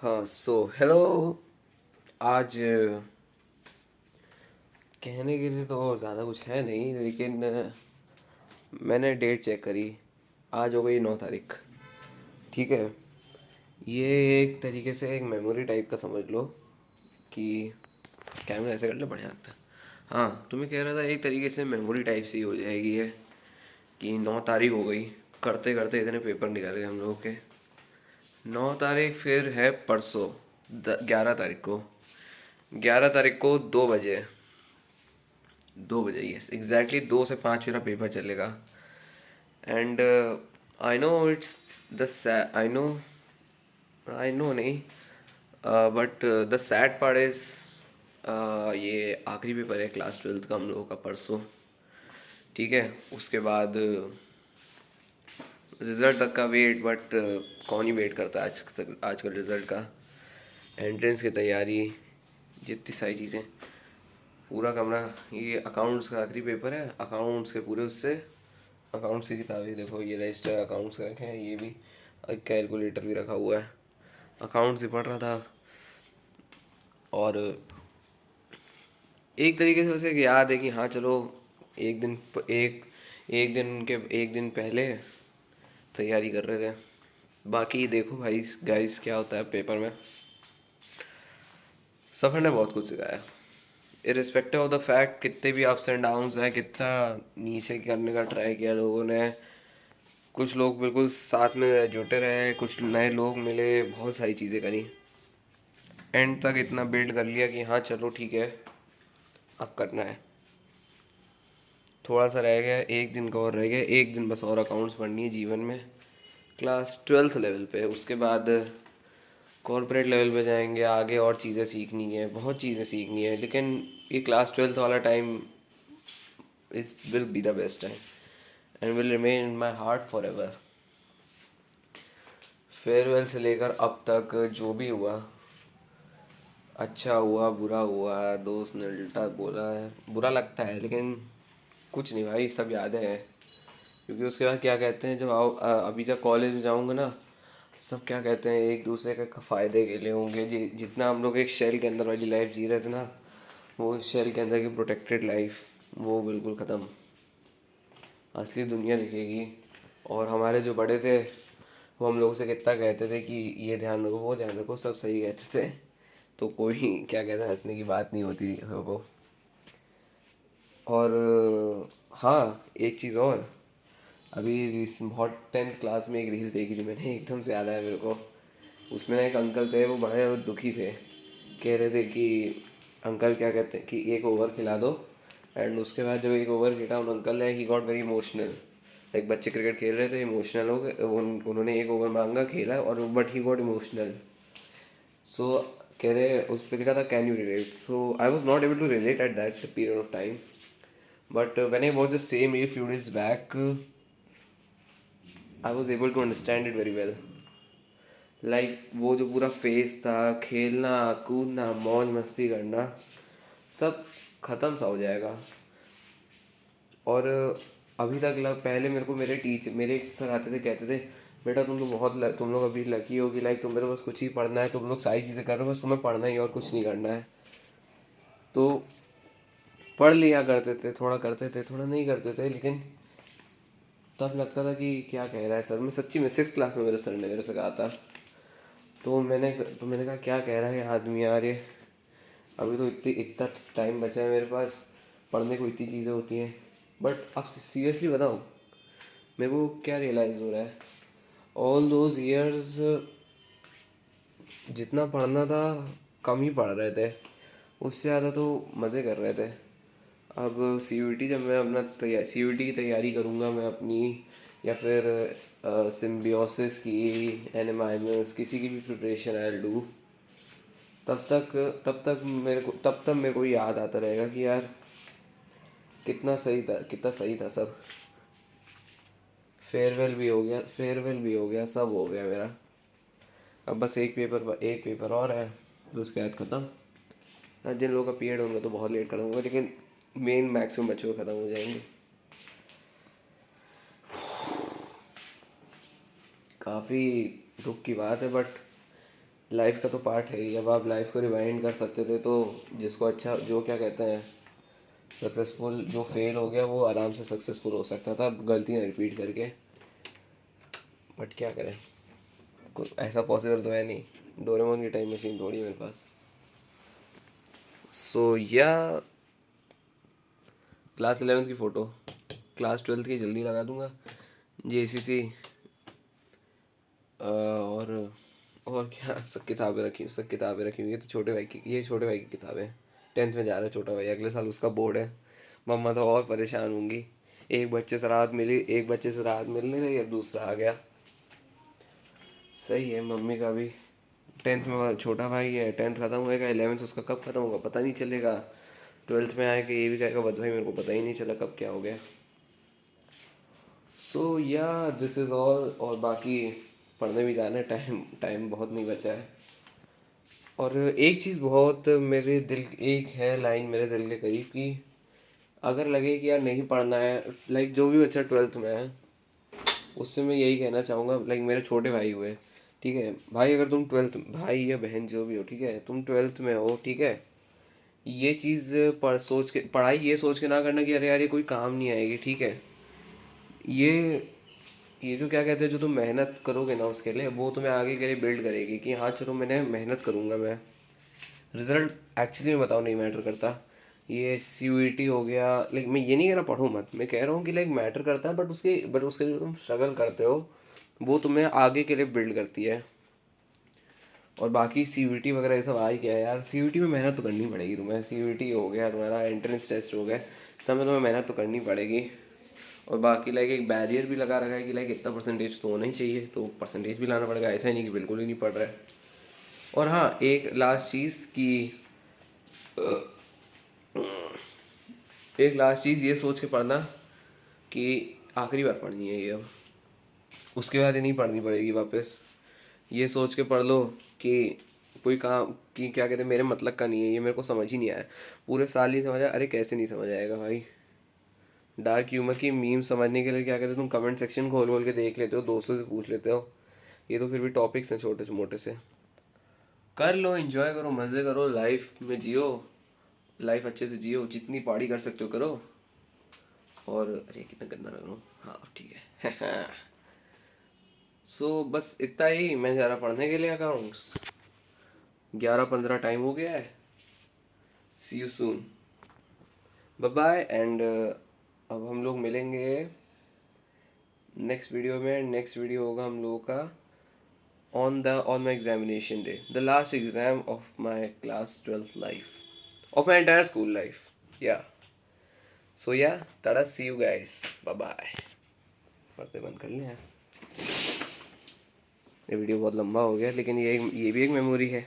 हाँ so hello. आज कहने के लिए तो ज़्यादा कुछ है नहीं, लेकिन मैंने डेट चेक करी। आज हो गई 9 तारीख। ठीक है। ये एक तरीके से एक मेमोरी टाइप का समझ लो कि कैमरा ऐसे कर ले बढ़िया लगता है। हाँ, तुम्हें कह रहा था एक तरीके से मेमोरी टाइप से ही हो जाएगी ये, कि 9 तारीख हो गई। करते करते इतने पेपर निकल गए हम लोगों के। 9 तारीख फिर है परसों, 11 तारीख को। 11 तारीख को 2 बजे, 2 बजे, यस एग्जैक्टली 2 से 5 मेरा पेपर चलेगा। And I know it's the I know नहीं, but the sad part is ये आखिरी पेपर है क्लास 12th का हम लोगों का परसों। ठीक है। उसके बाद रिज़ल्ट तक का वेट, बट कौन ही वेट करता है आजकल रिज़ल्ट का। एंट्रेंस की तैयारी, जितनी सारी चीज़ें, पूरा कमरा। ये अकाउंट्स का आखिरी पेपर है, अकाउंट्स के पूरे उससे अकाउंट्स की किताबें देखो, ये रजिस्टर अकाउंट्स के रखे हैं, ये भी एक कैलकुलेटर भी रखा हुआ है। अकाउंट्स ही पढ़ रहा था। और एक तरीके से वैसे याद है कि हाँ चलो, एक दिन एक एक दिन पहले तैयारी कर रहे थे। बाकी देखो भाई गाइस, क्या होता है पेपर में। सफ़र ने बहुत कुछ सिखाया, इरिस्पेक्टिव ऑफ द फैक्ट कितने भी अप्स एंड डाउन्स हैं, कितना नीचे करने का ट्राई किया लोगों ने। कुछ लोग बिल्कुल साथ में जुटे रहे, कुछ नए लोग मिले, बहुत सारी चीज़ें करी। एंड तक इतना बिल्ड कर लिया कि हाँ चलो ठीक है, अब करना है। थोड़ा सा रह गया, एक दिन का और रह गया, एक दिन बस और अकाउंट्स पढ़नी है जीवन में, क्लास 12th लेवल पे। उसके बाद कॉर्पोरेट लेवल पे जाएंगे, आगे और चीज़ें सीखनी है, बहुत चीज़ें सीखनी है। लेकिन ये क्लास 12th वाला time is will be the best time and will remain in my heart for ever. Farewell से लेकर अब तक जो भी हुआ, अच्छा हुआ बुरा हुआ, दोस्त ने उल्टा बोला है, बुरा लगता है, लेकिन कुछ नहीं भाई, सब यादें हैं। क्योंकि उसके बाद क्या कहते हैं, जब अभी जब कॉलेज में जाऊँगा ना, सब क्या कहते हैं, एक दूसरे के फ़ायदे के लिए होंगे। जितना हम लोग एक शेल के अंदर वाली लाइफ जी रहे थे ना, वो शेल के अंदर की प्रोटेक्टेड लाइफ, वो बिल्कुल ख़त्म। असली दुनिया दिखेगी। और हमारे जो बड़े थे, वो हम लोगों से कितना कहते थे कि ये ध्यान रखो, वो ध्यान रखो, सब सही कहते थे। तो कोई क्या कहता है, हंसने की बात नहीं होती वो। और हाँ, एक चीज़ और, अभी बहुत 10th क्लास में एक रील देखी थी मैंने, एकदम से याद आया मेरे को। उसमें ना एक अंकल थे, वो बड़े दुखी थे। कह रहे थे कि अंकल क्या कहते हैं कि एक ओवर खिला दो। एंड उसके बाद जब एक ओवर खेला उन अंकल ने, he got very emotional. Like बच्चे क्रिकेट खेल रहे थे, इमोशनल हो गए, उन्होंने एक ओवर मांगा, खेला, और but he got emotional. So कह रहे, उस पर लिखा था can you relate. So I was not able to relate at that period of time, but when I watch the same a few days back, I was able to understand it very well. Like वो जो पूरा face था, खेलना कूदना मौज मस्ती करना, सब ख़त्म सा हो जाएगा। और अभी तक पहले मेरे को मेरे एक सर आते थे, कहते थे बेटा तुम लोग अभी लकी हो कि लाइक तुम्हें तो बस कुछ ही पढ़ना है, तुम लोग सारी चीज़ें कर रहे हो, बस तुम्हें पढ़ना ही और कुछ नहीं करना है। तो पढ़ लिया करते थे, थोड़ा करते थे, थोड़ा नहीं करते थे, लेकिन तब लगता था कि क्या कह रहा है सर। मैं सच्ची में 6th क्लास में मेरे सर ने मेरे से कहा था। तो मैंने कहा क्या कह रहा है ये आदमी यार ये। अभी तो इतना टाइम बचा है मेरे पास, पढ़ने को इतनी चीज़ें होती हैं। बट अब सीरियसली बताऊँ, मेरे को क्या रियलाइज़ हो रहा है, ऑल दोज ईयर्स जितना पढ़ना था कम ही पढ़ रहे थे, उससे ज़्यादा तो मज़े कर रहे थे। अब सीयूईटी जब मैं अपना सीयूईटी की तैयारी करूँगा मैं अपनी, या फिर सिम्बियोसिस की, एनएमआईएमएस किसी की भी प्रिपरेशन आई डू, तब तक मेरे को याद आता रहेगा कि यार कितना सही था सब। फेयरवेल भी हो गया, सब हो गया मेरा। अब बस एक पेपर और है, फिर उसके बाद ख़त्म। जिन लोगों का पीरियड होंगे तो बहुत लेट करूँगा, लेकिन मेन मैक्सिमम बच्चों ख़त्म हो जाएंगे। काफ़ी दुख की बात है, बट लाइफ का तो पार्ट है ही। अब आप लाइफ को रिवाइंड कर सकते थे तो जिसको अच्छा, जो क्या कहते हैं, सक्सेसफुल, जो फेल हो गया वो आराम से सक्सेसफुल हो सकता था गलतियाँ रिपीट करके। बट क्या करें, कुछ ऐसा पॉसिबल तो है नहीं। डोरेमोन की टाइम मशीन थोड़ी है मेरे पास। सो या क्लास 11th की फ़ोटो, क्लास 12th की जल्दी लगा दूंगा। JCC और क्या, सब किताबें रखी, सब किताबें रखी हुई। ये तो छोटे भाई की, ये छोटे भाई की किताबें। 10th में जा रहा है छोटा भाई, अगले साल उसका बोर्ड है। मम्मा तो और परेशान होंगी। एक बच्चे से राहत मिली, एक बच्चे से राहत मिल नहीं रही, अब दूसरा आ गया। सही है, मम्मी का भी 10th में छोटा भाई है, 10th खत्म होएगा, 11th उसका कब खत्म होगा पता नहीं चलेगा। 12th में आएगा, ये भी कहेगा बद भाई मेरे को पता ही नहीं चला कब क्या हो गया। सो या दिस इज़ ऑल। और बाकी पढ़ने भी जाना है, टाइम टाइम बहुत नहीं बचा है। और एक चीज़ बहुत मेरे दिल, एक है लाइन मेरे दिल के करीब कि अगर लगे कि यार नहीं पढ़ना है, लाइक जो भी बच्चा 12th में है उससे मैं यही कहना चाहूँगा, लाइक मेरे छोटे भाई हुए, ठीक है भाई, अगर तुम 12th, भाई या बहन जो भी हो, ठीक है तुम 12th में हो, ठीक है, ये चीज़ पढ़ सोच के, पढ़ाई ये सोच के ना करना कि अरे यार ये कोई काम नहीं आएगी, ठीक है। ये ये जो क्या कहते हैं, जो तुम मेहनत करोगे ना उसके लिए, वो तुम्हें आगे के लिए बिल्ड करेगी कि हाँ चलो मैंने मेहनत करूँगा मैं। रिजल्ट एक्चुअली में बताओ नहीं मैटर करता। ये CUET हो गया, लाइक मैं ये नहीं कह रहा पढ़ो मत, मैं कह रहा हूँ कि लाइक मैटर करता है, बट उसके लिए तुम स्ट्रगल करते हो, वो तुम्हें आगे के लिए बिल्ड करती है। और बाकी CUET वगैरह ये सब आ ही गया है यार, CUET में मेहनत तो करनी पड़ेगी तुम्हें। CUET हो गया तुम्हारा, एंट्रेंस टेस्ट हो गया, सब में तुम्हें मेहनत तो करनी पड़ेगी। और बाकी लाइक एक बैरियर भी लगा रखा है कि लाइक इतना परसेंटेज तो होना ही चाहिए, तो परसेंटेज भी लाना पड़ेगा, ऐसा ही नहीं कि बिल्कुल ही नहीं पढ़ रहा है। और हाँ, एक लास्ट चीज़ कि एक लास्ट चीज़ ये सोच के पढ़ना कि आखिरी बार पढ़नी है ये, अब उसके बाद ये नहीं पढ़नी पड़ेगी वापस। ये सोच के पढ़ लो कि कोई काम, कि क्या कहते हैं, मेरे मतलब का नहीं है ये, मेरे को समझ ही नहीं आया, पूरे साल नहीं समझ आया। अरे कैसे नहीं समझ आएगा भाई, डार्क ह्यूमर की मीम समझने के लिए क्या कहते हैं, तुम कमेंट सेक्शन खोल खोल के देख लेते हो, दोस्तों से पूछ लेते हो, ये तो फिर भी टॉपिक्स हैं छोटे से मोटे से। कर लो, एंजॉय करो, मज़े करो, लाइफ में जियो, लाइफ अच्छे से जियो, जितनी पार्टी कर सकते हो करो। और अरे कितना गंदा लग रहा हूँ, हाँ ठीक है। सो बस इतना ही, मैं जा रहा पढ़ने के लिए अकाउंट्स। 11:15 टाइम हो गया है। See you soon, bye bye. And अब हम लोग मिलेंगे नेक्स्ट वीडियो में। नेक्स्ट वीडियो होगा हम लोगों का on my examination day, the last exam of my class 12th life, of my entire school life. Yeah. So yeah, tada, see you guys. Bye bye. पढ़ते बंद कर लिया। ये वीडियो बहुत लंबा हो गया, लेकिन ये भी एक मेमोरी है।